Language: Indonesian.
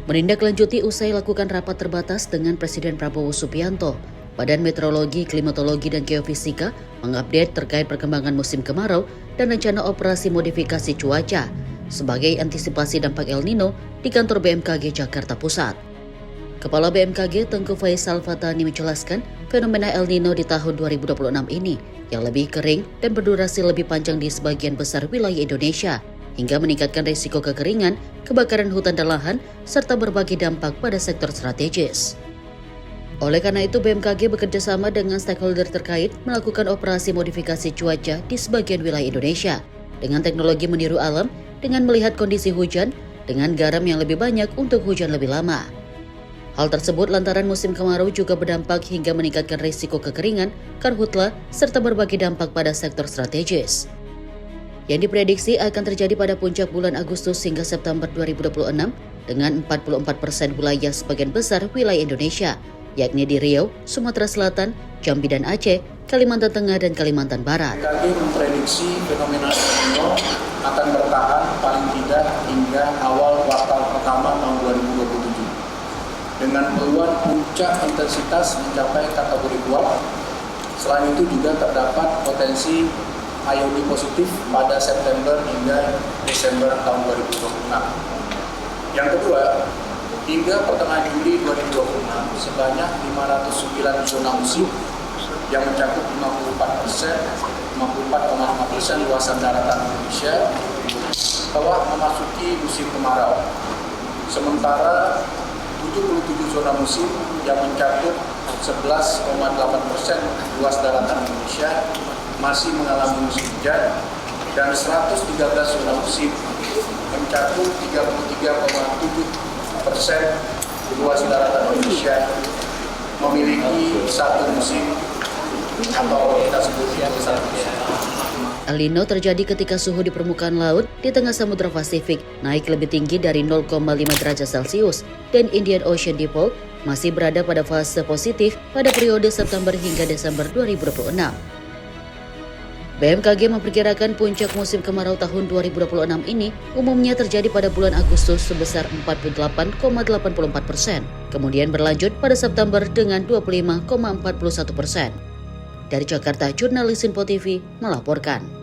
Menindaklanjuti usai lakukan rapat terbatas dengan Presiden Prabowo Subianto, Badan Meteorologi, Klimatologi, dan Geofisika mengupdate terkait perkembangan musim kemarau dan rencana operasi modifikasi cuaca sebagai antisipasi dampak El Nino di kantor BMKG Jakarta Pusat. Kepala BMKG Tengku Faisal Fatani menjelaskan fenomena El Nino di tahun 2026 ini yang lebih kering dan berdurasi lebih panjang di sebagian besar wilayah Indonesia hingga meningkatkan risiko kekeringan, kebakaran hutan dan lahan, serta berbagai dampak pada sektor strategis. Oleh karena itu, BMKG bekerjasama dengan stakeholder terkait melakukan operasi modifikasi cuaca di sebagian wilayah Indonesia dengan teknologi meniru alam, dengan melihat kondisi hujan, dengan garam yang lebih banyak untuk hujan lebih lama. Hal tersebut lantaran musim kemarau juga berdampak hingga meningkatkan risiko kekeringan, karhutla, serta berbagai dampak pada sektor strategis yang diprediksi akan terjadi pada puncak bulan Agustus hingga September 2026 dengan 44% wilayah sebagian besar wilayah Indonesia, yakni di Riau, Sumatera Selatan, Jambi dan Aceh, Kalimantan Tengah, dan Kalimantan Barat. BMKG memprediksi fenomena El Nino akan bertahan paling tidak hingga awal kuartal pertama tahun 2027 dengan peluang puncak intensitas mencapai kategori kuat. Selain itu juga terdapat potensi IOD positif pada September hingga Desember tahun 2026. Yang kedua, hingga pertengahan Juli 2026 sebanyak 509 zona musim yang mencakup 54,5% luasan daratan Indonesia telah memasuki musim kemarau. Sementara 77 zona musim yang mencakup 11,8% luas daratan Indonesia masih mengalami musim hujan, dan 113 zona musim mencakup 33,7% luas daratan Indonesia memiliki satu musim atau kita sebut satu musim. El Nino terjadi ketika suhu di permukaan laut di tengah Samudra Pasifik naik lebih tinggi dari 0,5 derajat Celcius dan Indian Ocean Dipole masih berada pada fase positif pada periode September hingga Desember 2026. BMKG memperkirakan puncak musim kemarau tahun 2026 ini umumnya terjadi pada bulan Agustus sebesar 48,84%, kemudian berlanjut pada September dengan 25,41%. Dari Jakarta, jurnalis Info TV melaporkan.